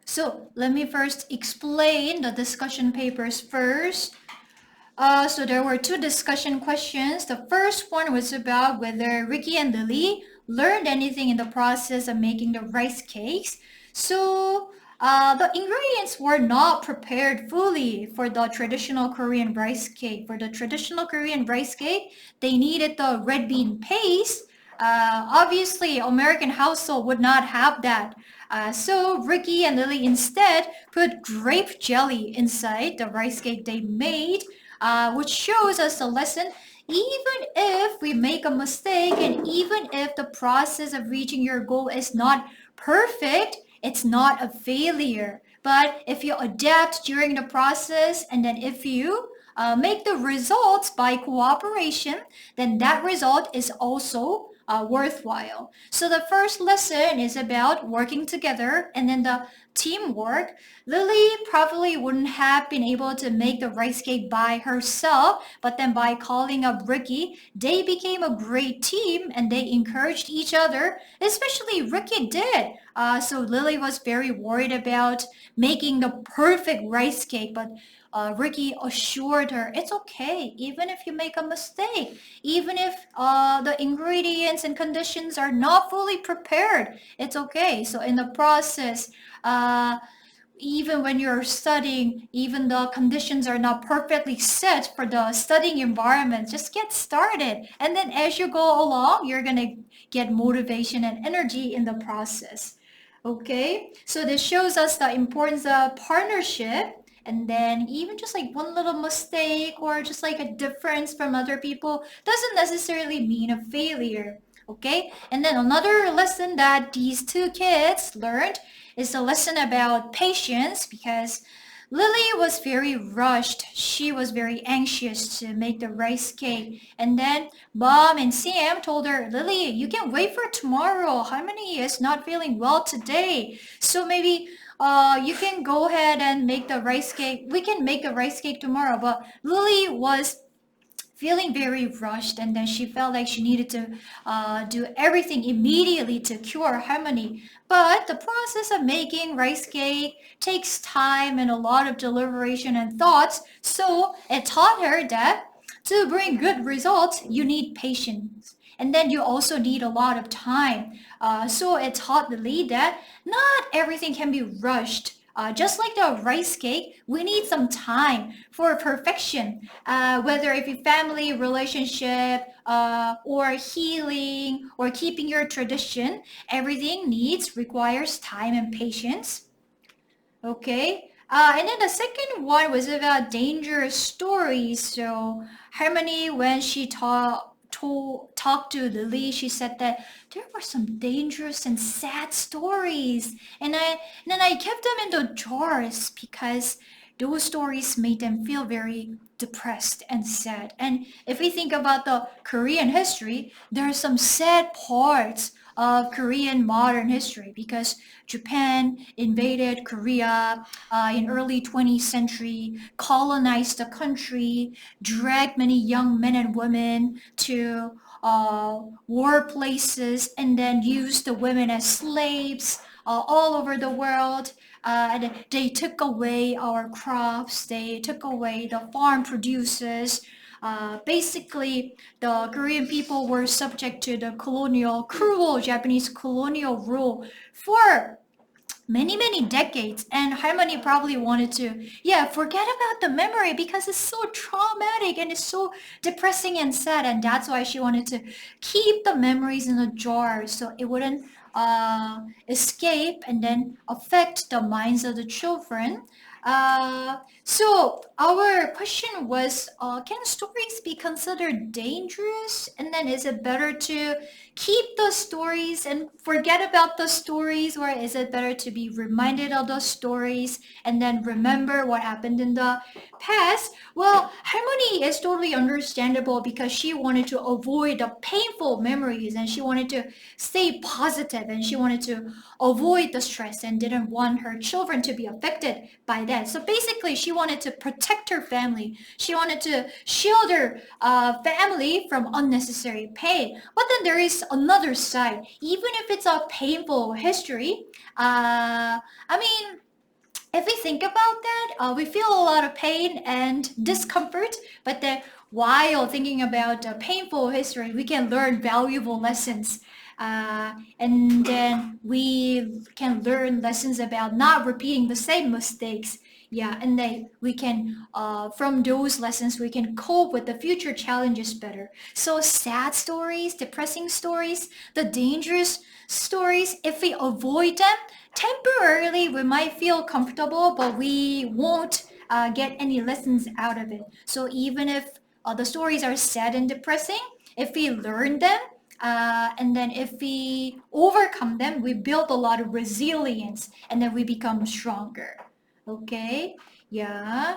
So let me first explain the discussion papers first. So there were two discussion questions. The first one was about whether Ricky and Lily learned anything in the process of making the rice cakes. So the ingredients were not prepared fully for the traditional Korean rice cake. For the traditional Korean rice cake, they needed the red bean paste. Obviously, American household would not have that. So Ricky and Lily instead put grape jelly inside the rice cake they made, which shows us a lesson. Even if we make a mistake and even if the process of reaching your goal is not perfect, it's not a failure. But if you adapt during the process and then if you make the results by cooperation, then that result is also worthwhile. So the first lesson is about working together and then the teamwork. Lily probably wouldn't have been able to make the rice cake by herself, but then by calling up Ricky, they became a great team and they encouraged each other, especially Ricky did. So Lily was very worried about making the perfect rice cake, but Ricky assured her it's okay, even if you make a mistake, even if the ingredients and conditions are not fully prepared, it's okay. So in the process, uh, even when you're studying, even the conditions are not perfectly set for the studying environment, just get started. And then as you go along, you're going to get motivation and energy in the process. Okay, so this shows us the importance of partnership. And then even just like one little mistake or just like a difference from other people doesn't necessarily mean a failure. Okay, and then another lesson that these two kids learned is a lesson about patience because Lily was very rushed. She was very anxious to make the rice cake. And then Mom and Sam told her, Lily, you can wait for tomorrow. Harmony is not feeling well today. So maybe you can go ahead and make the rice cake. We can make a rice cake tomorrow. But Lily was feeling very rushed and then she felt like she needed to do everything immediately to cure Harmony. But the process of making rice cake takes time and a lot of deliberation and thoughts, so it taught her that to bring good results you need patience and then you also need a lot of time. So it taught Lily that not everything can be rushed. Just like the rice cake, we need some time for perfection. Whether if your family relationship or healing or keeping your tradition, everything requires time and patience. Okay. And then the second one was about dangerous stories. So Harmony, when she talked to Lily, she said that there were some dangerous and sad stories, and then I kept them in the jars because those stories made them feel very depressed and sad. And if we think about the Korean history, there are some sad parts of Korean modern history because Japan invaded Korea in early 20th century, colonized the country, dragged many young men and women to war places, and then used the women as slaves all over the world. And they took away our crops, they took away the farm producers. Basically, the Korean people were subject to the cruel Japanese colonial rule for many decades, and Harmony probably wanted to forget about the memory because it's so traumatic and it's so depressing and sad, and that's why she wanted to keep the memories in a jar so it wouldn't escape and then affect the minds of the children. So our question was, can stories be considered dangerous? And then is it better to keep the stories and forget about the stories, or is it better to be reminded of the stories and then remember what happened in the past? Well, Harmony is totally understandable because she wanted to avoid the painful memories and she wanted to stay positive and she wanted to avoid the stress and didn't want her children to be affected by that. So basically, she wanted to protect her family. She wanted to shield her family from unnecessary pain. But then there is another side. Even if it's a painful history, I mean, if we think about that, we feel a lot of pain and discomfort, but then while thinking about painful history, we can learn valuable lessons. And then we can learn lessons about not repeating the same mistakes. Yeah, and then we can, from those lessons, we can cope with the future challenges better. So sad stories, depressing stories, the dangerous stories, if we avoid them, temporarily we might feel comfortable, but we won't get any lessons out of it. So even if the stories are sad and depressing, if we learn them, and then if we overcome them, we build a lot of resilience and then we become stronger. Okay? Yeah.